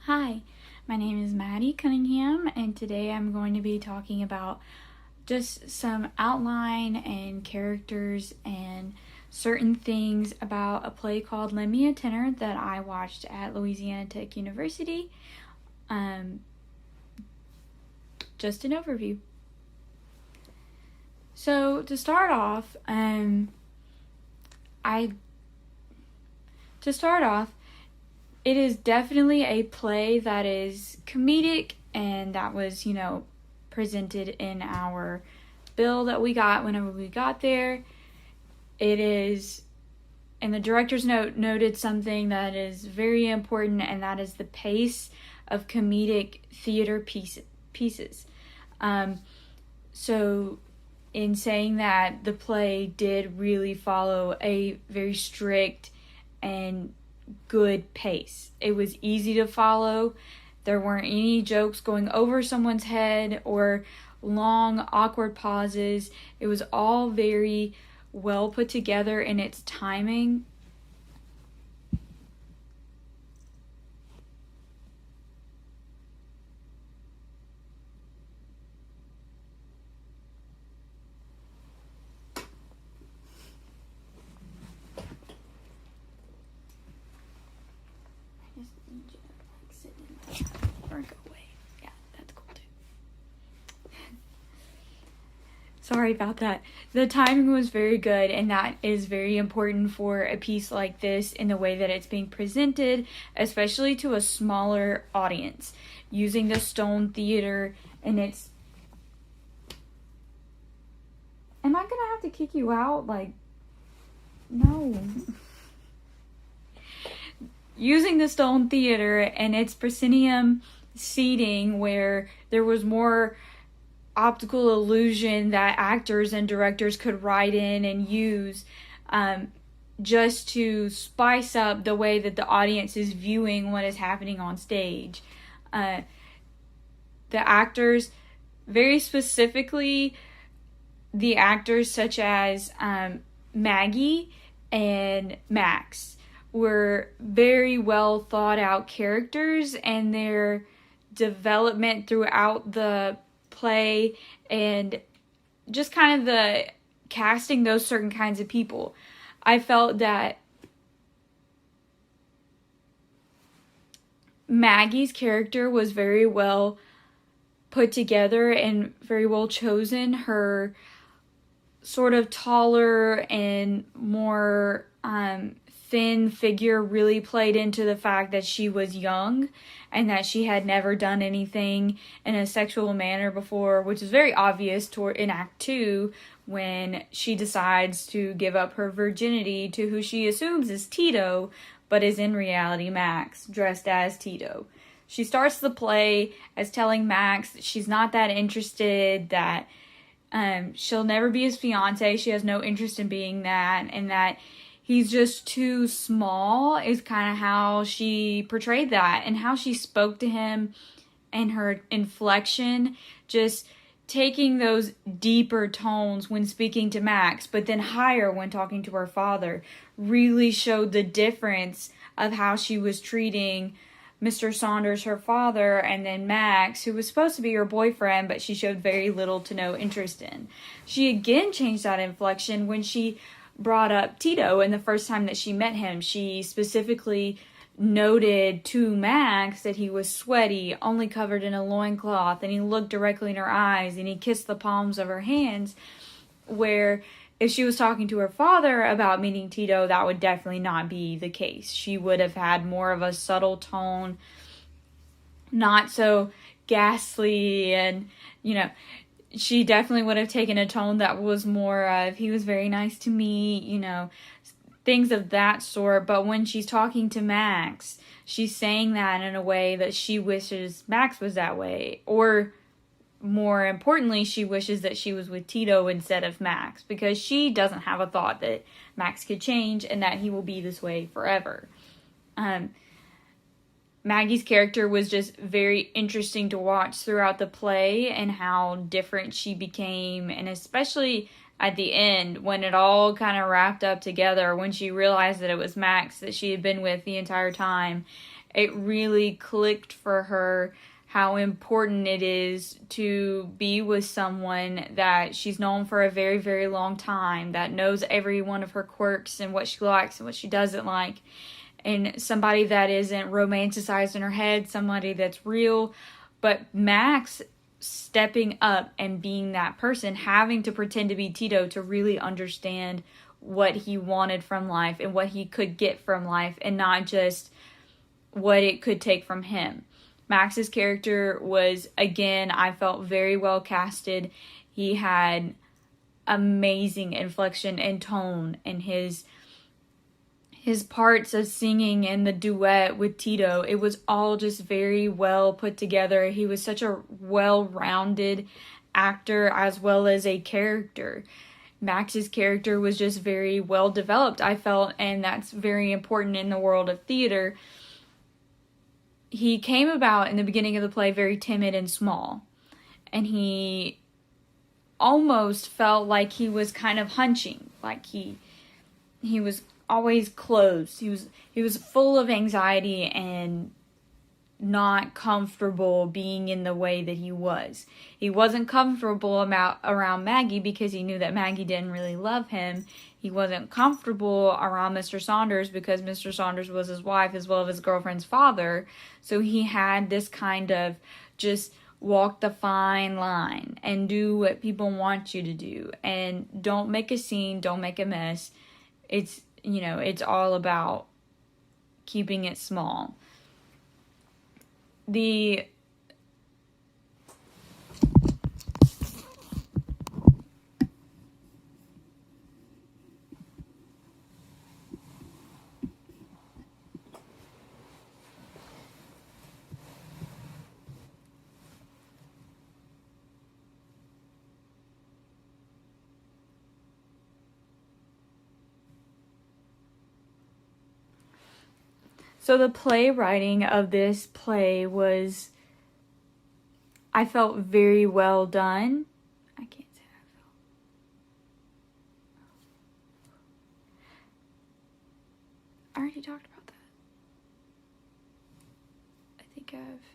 Hi, my name is Maddie Cunningham, and today I'm going to be talking about just some outline and characters and certain things about a play called Lend Me a Tenor that I watched at Louisiana Tech University. Just an overview. So to start off, it is definitely a play that is comedic and that was, presented in our bill that we got whenever we got there. It is, and the director's note noted something that is very important, and that is the pace of comedic theater pieces. So in saying that, the play did really follow a very strict and good pace. It was easy to follow. There weren't any jokes going over someone's head or long, awkward pauses. It was all very well put together in its timing. Sorry about that. The timing was very good, and that is very important for a piece like this in the way that it's being presented, especially to a smaller audience. Using the Stone Theater, and it's... Am I gonna have to kick you out? No. Using the Stone Theater and its proscenium seating, where there was more optical illusion that actors and directors could write in and use just to spice up the way that the audience is viewing what is happening on stage. The actors, very specifically the actors such as Maggie and Max, were very well thought out characters, and their development throughout the play and just kind of the casting those certain kinds of people. I felt that Maggie's character was very well put together and very well chosen. Her sort of taller and more thin figure really played into the fact that she was young and that she had never done anything in a sexual manner before, which is very obvious in Act 2 when she decides to give up her virginity to who she assumes is Tito, but is in reality Max, dressed as Tito. She starts the play as telling Max that she's not that interested, that she'll never be his fiance, she has no interest in being that, and that he's just too small, is kind of how she portrayed that, and how she spoke to him and her inflection, just taking those deeper tones when speaking to Max, but then higher when talking to her father, really showed the difference of how she was treating Mr. Saunders, her father, and then Max, who was supposed to be her boyfriend, but she showed very little to no interest in. She again changed that inflection when she brought up Tito, and the first time that she met him, she specifically noted to Max that he was sweaty, only covered in a loincloth, and he looked directly in her eyes, and he kissed the palms of her hands, where if she was talking to her father about meeting Tito, that would definitely not be the case. She would have had more of a subtle tone, not so ghastly, and, she definitely would have taken a tone that was more of, he was very nice to me, things of that sort. But when she's talking to Max, she's saying that in a way that she wishes Max was that way. Or, more importantly, she wishes that she was with Tito instead of Max, because she doesn't have a thought that Max could change and that he will be this way forever. Maggie's character was just very interesting to watch throughout the play, and how different she became, and especially at the end when it all kind of wrapped up together, when she realized that it was Max that she had been with the entire time, it really clicked for her how important it is to be with someone that she's known for a very, very long time, that knows every one of her quirks and what she likes and what she doesn't like, and somebody that isn't romanticized in her head, somebody that's real. But Max stepping up and being that person, having to pretend to be Tito to really understand what he wanted from life and what he could get from life, and not just what it could take from him. Max's character was, again, I felt very well casted. He had amazing inflection and tone, and his parts of singing and the duet with Tito, it was all just very well put together. He was such a well-rounded actor as well as a character. Max's character was just very well developed, I felt, and that's very important in the world of theater. He came about in the beginning of the play very timid and small, and he almost felt like he was kind of hunching, like he was always closed. He was full of anxiety and not comfortable being in the way that he was. He wasn't comfortable around Maggie because he knew that Maggie didn't really love him. He wasn't comfortable around Mr. Saunders because Mr. Saunders was his wife as well as his girlfriend's father. So he had this kind of just walk the fine line and do what people want you to do. And don't make a scene, don't make a mess. It's, it's all about keeping it small. So the playwriting of this play was, I felt, very well done. I can't say I felt. I already talked about that. I think I've